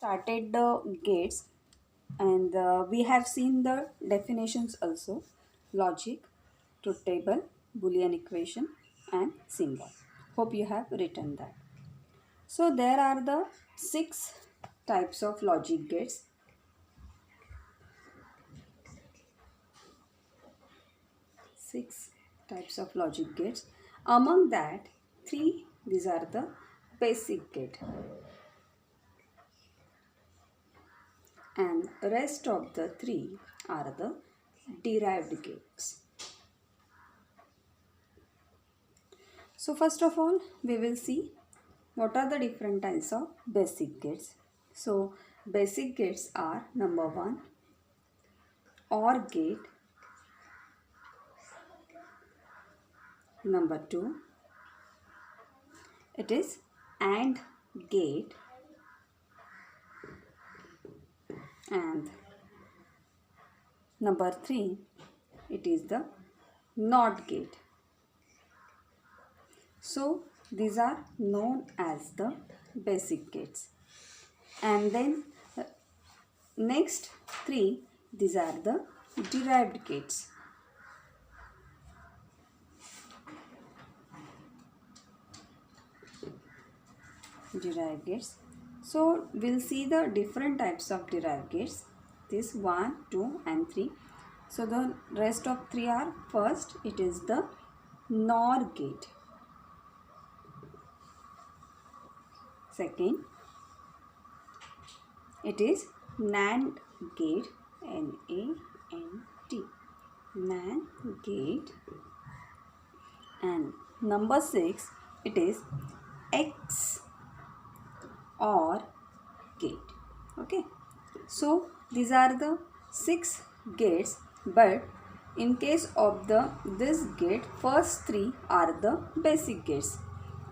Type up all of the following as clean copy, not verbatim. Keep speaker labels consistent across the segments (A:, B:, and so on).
A: started the gates, and we have seen the definitions also: logic, truth table, Boolean equation, and symbol. Hope you have written that. So there are the 6 types of logic gates. Six types of logic gates. Among that, 3, these are the basic gate, and rest of the 3 are the derived gates. So first of all, we will see what are the different types of basic gates. So basic gates are: number 1, OR gate; number 2, it is AND gate; and number 3, it is the NOT gate. So these are known as the basic gates. And then next 3, these are the derived gates. Derived gates. So we'll see the different types of derived gates. This 1, 2 and 3. So the rest of 3 are: first, it is the NOR gate; second, it is NAND gate, NAND, NAND gate; and number 6, it is XOR gate. Okay, so these are the 6 gates, but in case of this gate, first 3 are the basic gates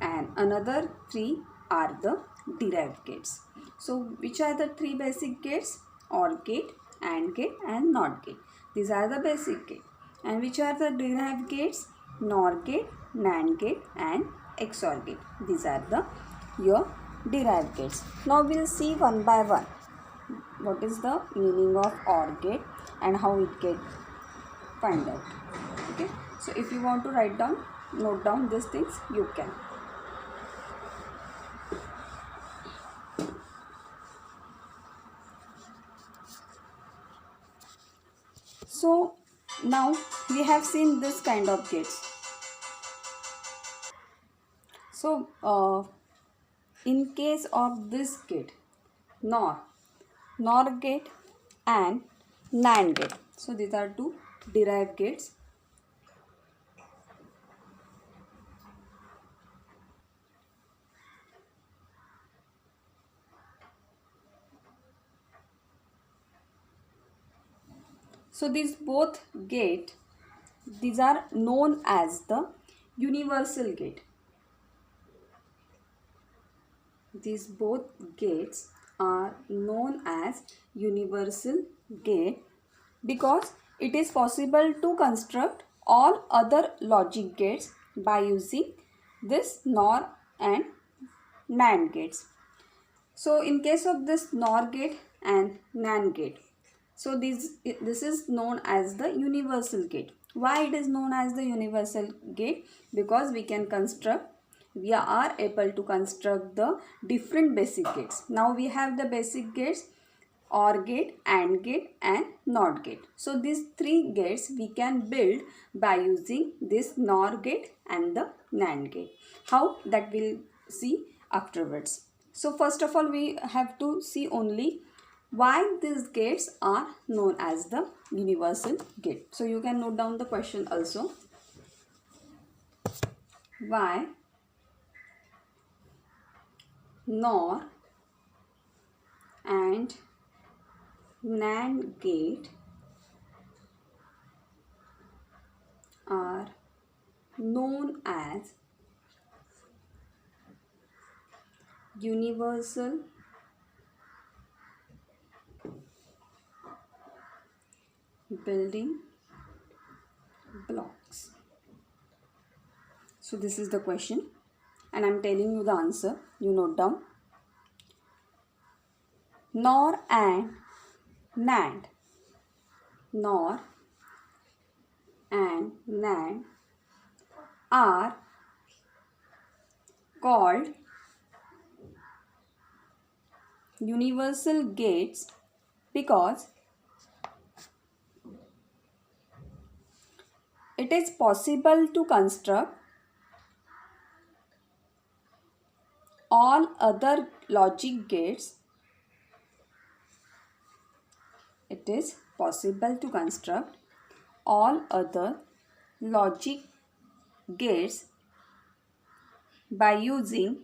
A: and another 3 are the derived gates. So which are the 3 basic gates? OR gate, AND gate and NOT gate. These are the basic gate. And which are the derived gates? NOR gate, NAND gate and XOR gate. These are your derived gates. Now we will see one by one what is the meaning of OR gate and how it get find out. Okay, so if you want to note down these things, you can. So now we have seen this kind of gates. So in case of this gate, NOR gate and NAND gate. So these are 2 derived gates. So these both gate, these are known as the universal gate. These both gates are known as universal gate because it is possible to construct all other logic gates by using this NOR and NAND gates. So in case of this NOR gate and NAND gate, so this is known as the universal gate. Why it is known as the universal gate? Because we are able to construct the different basic gates. Now we have the basic gates: OR gate, AND gate and NOT gate. So these 3 gates we can build by using this NOR gate and the NAND gate. How? That we'll see afterwards. So first of all, we have to see only why these gates are known as the universal gate. So you can note down the question also. Why NOR and NAND gate are known as universal building blocks. So this is the question and I'm telling you the answer. You note down. NOR and NAND. NOR and NAND are called universal gates because it is possible to construct all other logic gates. It is possible to construct all other logic gates by using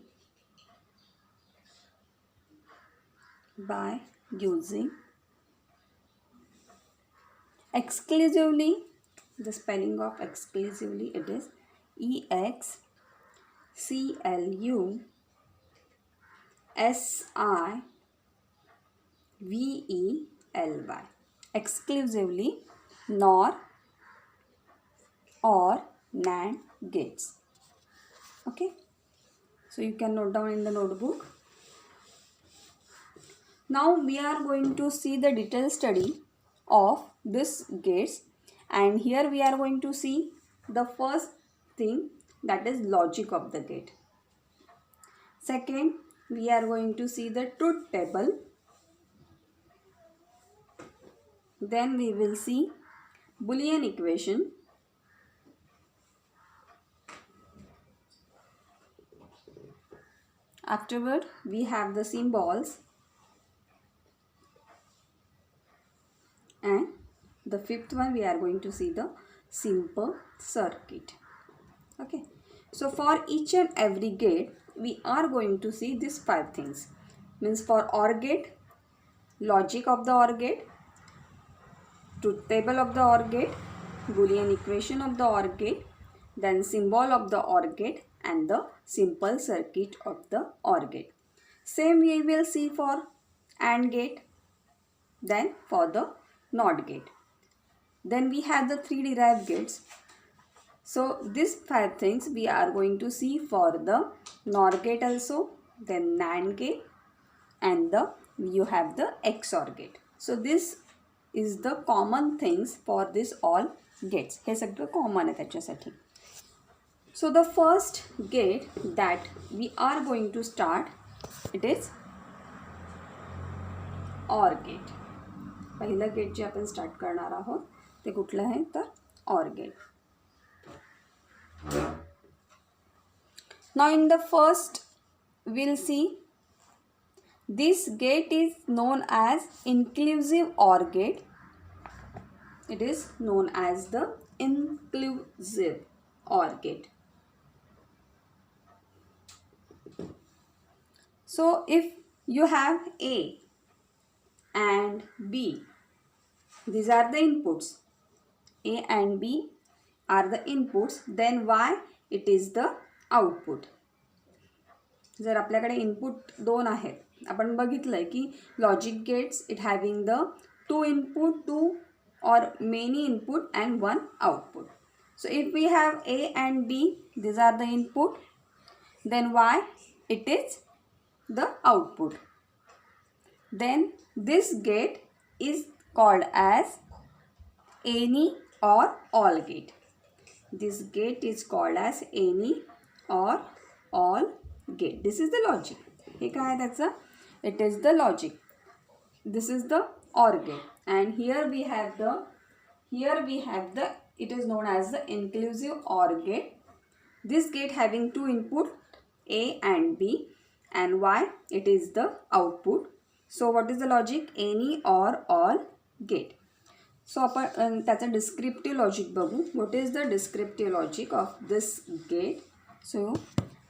A: exclusively. The spelling of exclusively, it is EXCLUSIVELY. Exclusively NOR or NAND gates. Okay, so you can note down in the notebook. Now we are going to see the detailed study of this gates, and here we are going to see the first thing, that is logic of the gate. Second, we are going to see the truth table. Then we will see Boolean equation. Afterward, we have the symbols. And the fifth one, we are going to see the simple circuit. Okay, so for each and every gate, we are going to see these 5 things. Means for OR gate, logic of the OR gate, truth table of the OR gate, Boolean equation of the OR gate, then symbol of the OR gate, and the simple circuit of the OR gate. Same we will see for AND gate, then for the NOT gate. Then we have the 3 derived gates. So these 5 things we are going to see for the NOR gate also, then NAND gate, and you have the XOR gate. So this is the common things for this all gates. हे सगळं common आहे त्याच्यासाठी. So the first gate that we are going to start, it is OR gate. पहिलं gate जे आपण start करणार आहोत ते कुठलं आहे तर OR gate. Now in the first we'll see this gate is known as inclusive OR gate. It is known as the inclusive OR gate. So if you have A and B, these are the inputs. A and B are the inputs. Then Y, it is the output. जर आपल्याकडे input 2 आहेत, आपण बघितलंय की logic gates it having the 2 input, 2 or many input and 1 output. So if we have A and B, these are the input, then Y, it is the output. Then this gate is called as any or all gate. This gate is called as any or all gate. This is the logic. हे काय आहे त्याचं? It is the logic. This is the OR gate. And here we have the, it is known as the inclusive OR gate. This gate having 2 input, A and B, and Y, it is the output. So what is the logic? Any or all gate. So आपण त्याचं descriptive logic बघू. What is the descriptive logic of this gate? So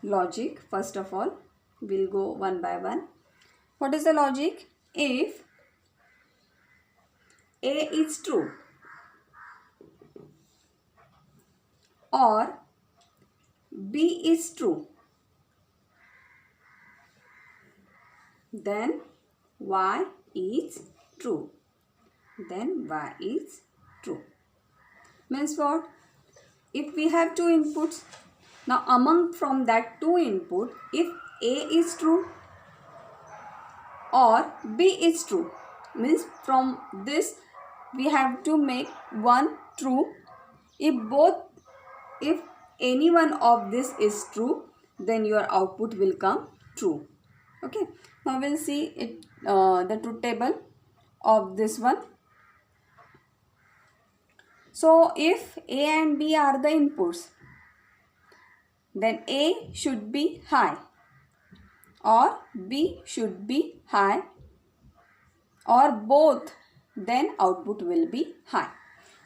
A: logic, first of all, we'll go one by one. What is the logic? If A is true or B is true, then Y is true. Then Y is true. Means what? If we have 2 inputs, now among from that 2 input, if A is true, or B is true. Means from this we have to make one true. If any one of this is true, then your output will come true. Okay, now we'll see it, the truth table of this one. So if A and B are the inputs, then A should be high or B should be high or both, then output will be high.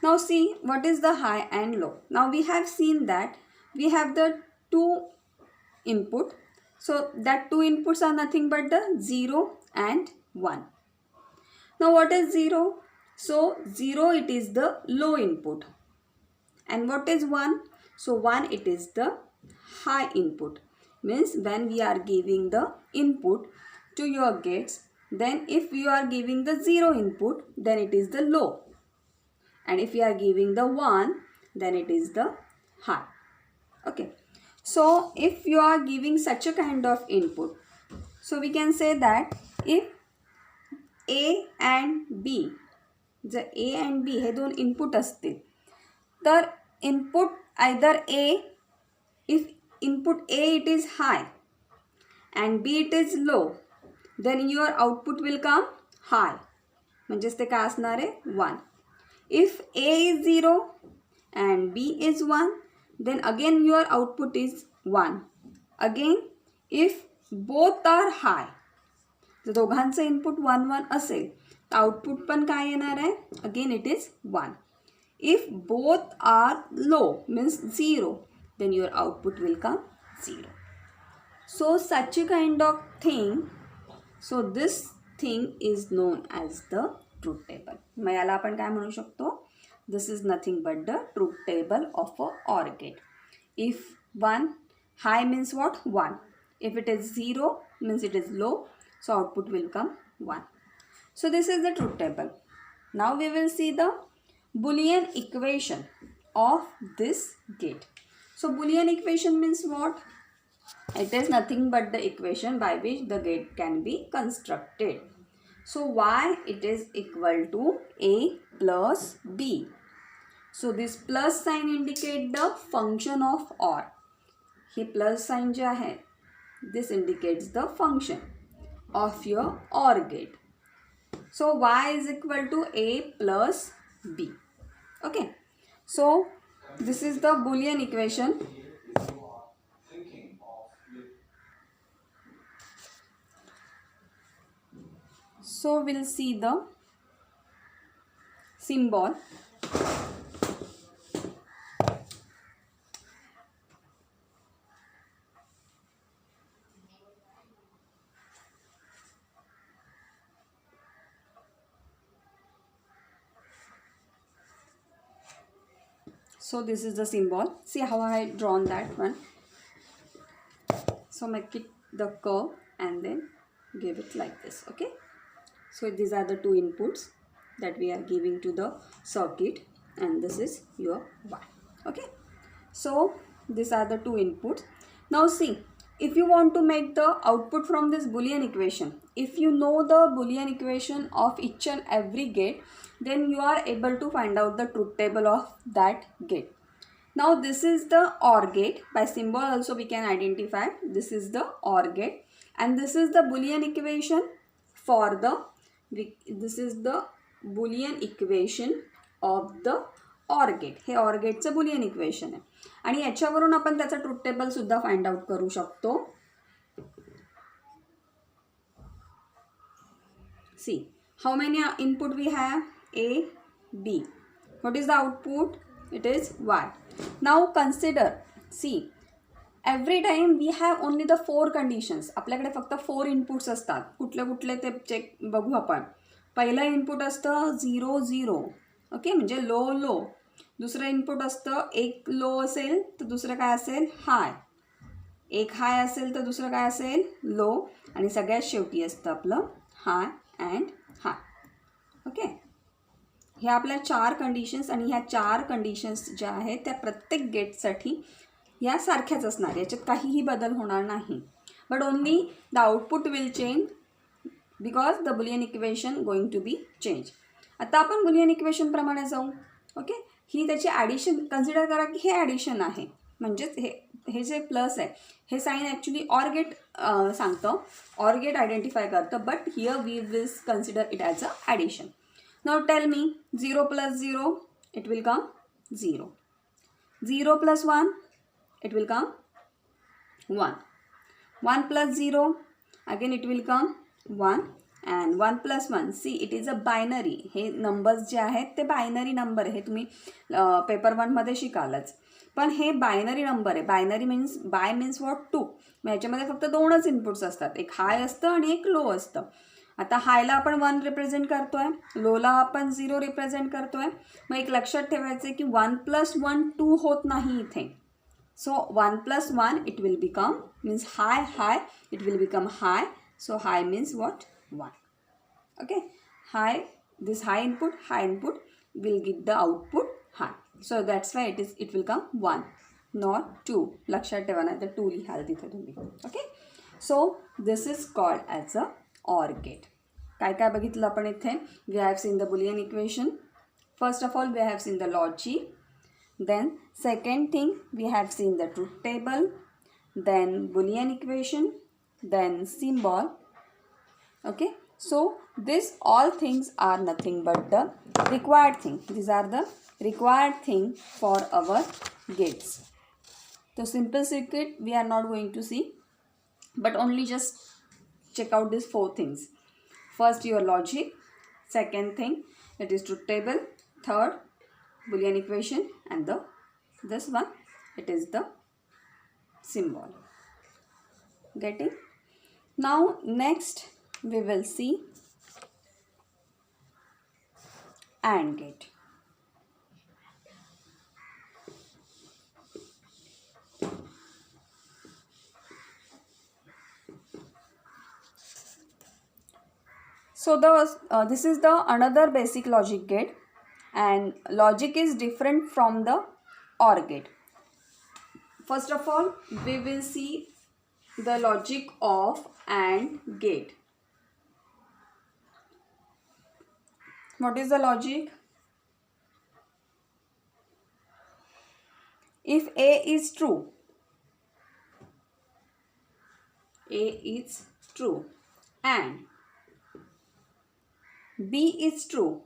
A: Now see what is the high and low. Now we have seen that we have the two input. So that two inputs are nothing but the 0 and 1. Now what is 0? So 0 it is the low input. And what is 1? So 1 it is the high input. Means when we are giving the input to your gates, then if you are giving the 0 input, then it is the low. And if you are giving the 1, then it is the high. Okay. So if you are giving such a kind of input, so we can say that if A and B, जर A and B हे दोन input असतील, तर input either A, if input A it is high and B it is low, then your output will come high. म्हणजेच ते काय असणार आहे 1. If A is 0 and B is 1, then again your output is 1. Again if both are high, जर दोघांचं input 1 1 असेल तर output पण काय येणार आहे, again it is 1. If both are low means 0, then your output will come 0. So such a kind of thing, so this thing is known as the truth table. मग याला आपण काय म्हणू शकतो, this is nothing but the truth table of a OR gate. If 1 high means what, 1. If it is 0 means it is low, so output will come 1. So this is the truth table. Now we will see the Boolean equation of this gate. So Boolean equation means what? It is nothing but the equation by which the gate can be constructed. So y it is equal to a plus b. So this plus sign indicate the function of OR. Hey plus sign जे आहे, this indicates the function of your OR gate. So y is equal to a plus b. Okay. So this is the Boolean equation. So we'll see the symbol. So this is the symbol. See how I drawn that one. So make it the curve and then give it like this. Okay. So these are the two inputs that we are giving to the circuit, and this is your Y. Okay. So these are the two inputs. Now see, if you want to make the output from this Boolean equation, if you know the Boolean equation of each and every gate, then you are able to find out the truth table of that gate. Now this is the OR gate. By symbol also we can identify this is the OR gate, and this is the Boolean equation for the, this is the Boolean equation of the OR gate. Hey OR gateचं Boolean equation आहे, आणि याच्यावरून आपण त्याचा truth table सुद्धा find out करू शकतो. See how many input we have, A, B. What is the output? It is Y. Now consider, see, every time we have only the 4 conditions. आपल्याकडे फक्त 4 inputs असतात. कुठले कुठले ते चेक बघू आपण. पहिलं इनपुट असतं 0 0. ओके, म्हणजे लो लो. दुसरं इनपुट असतं एक लो असेल तर दुसरं काय असेल, हाय. एक हाय असेल तर दुसरं काय असेल, लो. आणि सगळ्यात शेवटी असतं आपलं हाय अँड हाय. ओके, हे आपल्या 4 कंडिशन्स, आणि ह्या 4 कंडिशन्स ज्या आहेत त्या प्रत्येक गेटसाठी या सारख्याच असणार, याच्यात काहीही बदल होणार नाही. But only the output will change because the Boolean equation going to be change. आता आपण बुलियन इक्वेशन प्रमाणे जाऊ. ओके, ही त्याची ॲडिशन कन्सिडर करा की हे ॲडिशन आहे, म्हणजेच हे जे प्लस आहे हे साईन ॲक्च्युली ऑर गेट सांगतं, ऑर गेट आयडेंटिफाय करतं, but here we will consider it as a addition. Now tell me 0 plus 0 it will come 0. 0 plus 1 it will come 1. 1 plus 0 again it will come 1 and 1 plus 1. See, it is a binary. हे numbers जे आहेत ते binary number आहे. तुम्ही paper 1मध्ये शिकालच. पण हे binary number आहे. Binary means by means what 2. मग ह्याच्यामध्ये फक्त दोनच इनपुट्स असतात, एक हाय असतं आणि एक लो असतं. आता हायला आपण 1 रिप्रेझेंट करतो आहे, लोला आपण 0 रिप्रेझेंट करतो आहे. मग एक लक्षात ठेवायचं आहे की 1 + 1 2 होत नाही इथे. So 1 + 1 it will become means high it will become high. So high means what 1. Okay, high, this high input will give the output high. So that's why it will come 1 not 2. लक्षात ठेवा, नाही तर 2 लिहाल तिथे तुम्ही. Okay, so this is called as a OR gate. काय काय बघितलं आपण इथे? We have seen the Boolean equation. First of all we have seen the logic. Then second thing we have seen the truth table. Then boolean equation. Then symbol. Okay, so this all things are nothing but the required thing. These are the required thing for our gates. So simple circuit we are not going to see, but only just check out these 4 things. First, your logic. Second thing, it is truth table. Third, Boolean equation, and this one, it is the symbol. Getting? Now next we will see AND gate. So this is the another basic logic gate, and logic is different from the OR gate. First of all, we will see the logic of AND gate. What is the logic? If A is true, and B is true,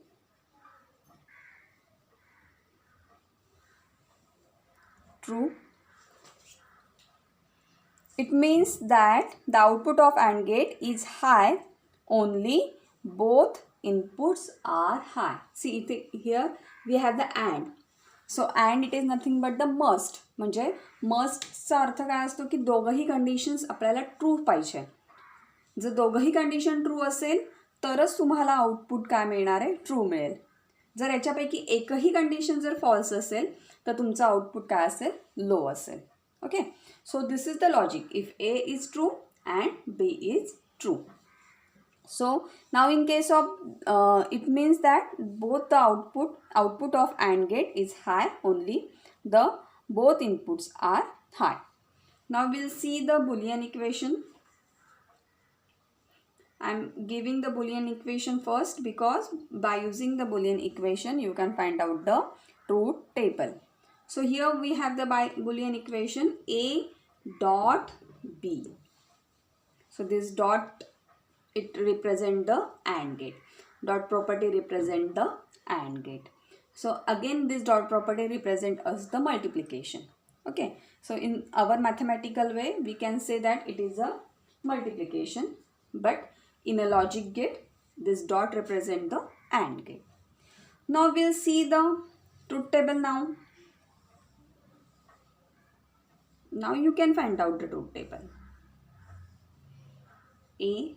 A: it means that the output of AND gate is high only both inputs are high. See, here we have the AND. So AND it is nothing but the must. म्हणजे मस्टचा अर्थ काय असतो की दोघंही conditions आपल्याला true पाहिजे. जर दोघंही condition true असेल तरच तुम्हाला आउटपुट काय मिळणार आहे, ट्रू मिळेल. जर याच्यापैकी एकही कंडिशन जर फॉल्स असेल तर तुमचं आउटपुट काय असेल, लो असेल. Okay, so this is the logic. If A is true and B is true. So now in case of it means that both the output of AND gate is high only the both inputs are high. Now we'll see the Boolean equation. I'm giving the Boolean equation first because by using the Boolean equation you can find out the truth table. So here we have the Boolean equation A dot B. So this dot, it represent the AND gate. Dot property represent the AND gate. So again this dot property represent us the multiplication. Okay, so in our mathematical way we can say that it is a multiplication, but in a logic gate this dot represent the AND gate. Now we'll see the truth table. Now you can find out the truth table. A,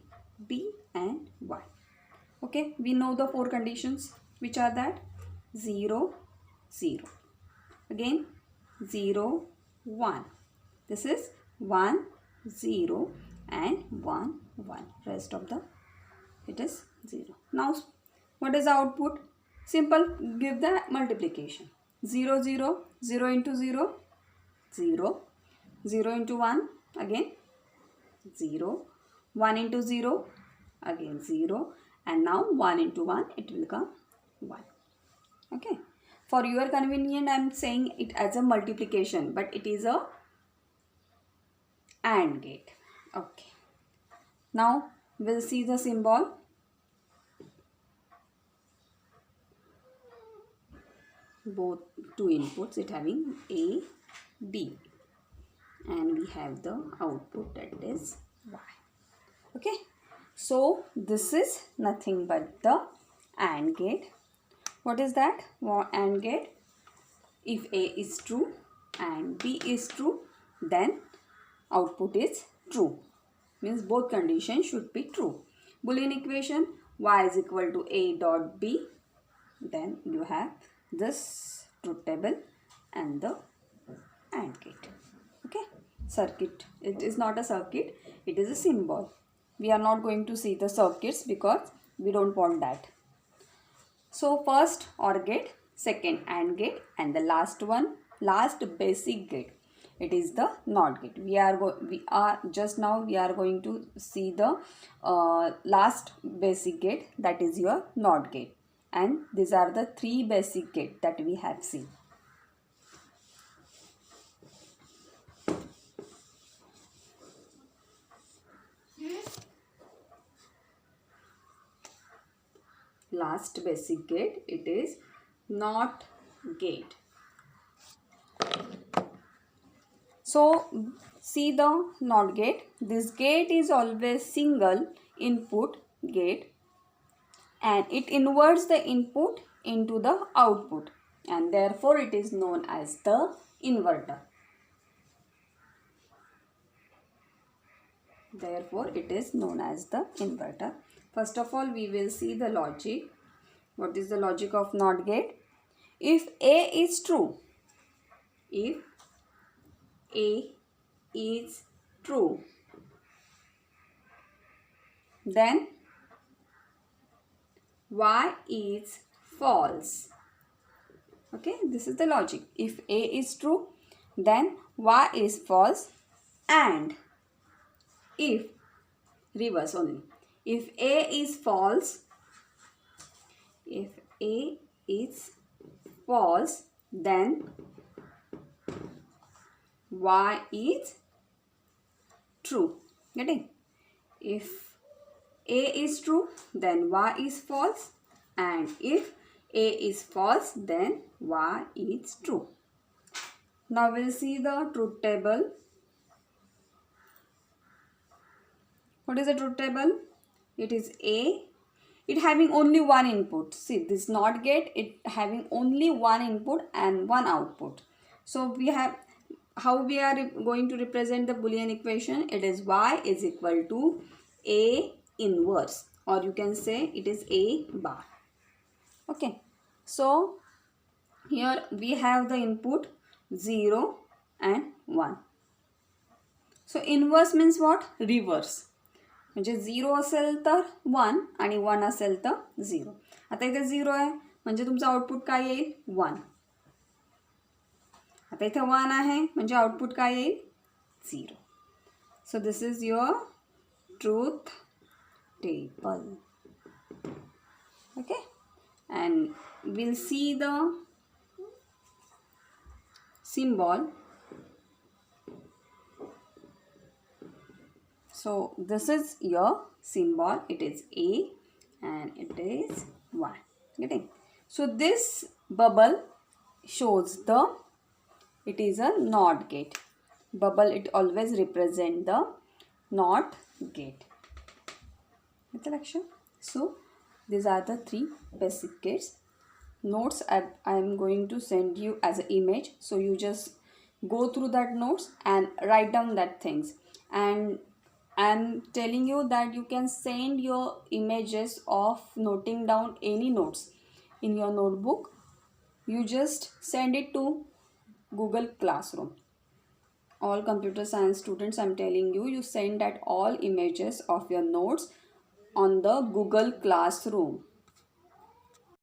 A: B and Y. Okay, we know the 4 conditions, which are that 0, 0. Again 0, 1. This is 1, 0 and 1, 1. Rest of the it is 0. Now what is the output? Simple, give the multiplication. 0, 0, 0 into 0, 0. 0 into 1, again 0. 1 into 0, again 0, and now 1 into 1 it will come 1. Okay, for your convenience I am saying it as a multiplication, but it is a AND gate. Okay, now we'll see the symbol. Both two inputs, it having A, B, and we have the output, that is Y. Okay, so this is nothing but the AND gate. What is that? AND gate. If A is true and B is true, then output is true. Means both conditions should be true. Boolean equation, Y is equal to A dot B. Then you have this truth table and the AND gate. Okay, circuit. It is not a circuit, it is a symbol. We are not going to see the circuits because we don't want that. So first OR gate, second AND gate, and the last one, last basic gate, it is the NOT gate. We are going to see the last basic gate, that is your NOT gate. And these are the three basic gates that we have seen. Last basic gate, it is NOT gate. So see the NOT gate. This gate is always single input gate, and it inverts the input into the output, and therefore it is known as the inverter. Therefore it is known as the inverter. First of all, we will see the logic. What is the logic of NOT gate? If A is true, if A is true, then Y is false. Okay, this is the logic. If A is true, then Y is false, and if, reverse only, if A is false, then Y is true. Getting? If A is true, then Y is false, and if A is false, then Y is true. Now we'll see the truth table. What is the truth table? It is A. It having only one input. See, this NOT gate, it having only one input and one output. So we have, how we are going to represent the Boolean equation? It is Y is equal to A inverse, or you can say it is A bar. Okay, so here we have the input 0 and 1. So inverse means what? Reverse. म्हणजे 0 असेल तर 1 आणि 1 असेल तर 0. आता इथे 0 आहे म्हणजे तुमचं आउटपुट काय येईल? 1. आता इथे 1 आहे म्हणजे आउटपुट काय येईल? 0. सो this is your truth table. Okay, and we'll see the symbol. So this is your symbol. It is A and it is Y. Getting? So this bubble shows it is a NOT gate. Bubble, it always represent the NOT gate. So these are the three basic gates. Notes I am going to send you as an image. So you just go through that notes and write down that things. And I'm telling you that you can send your images of noting down any notes in your notebook. You just send it to Google Classroom. All computer science students, I'm telling you, you send that all images of your notes on the Google Classroom.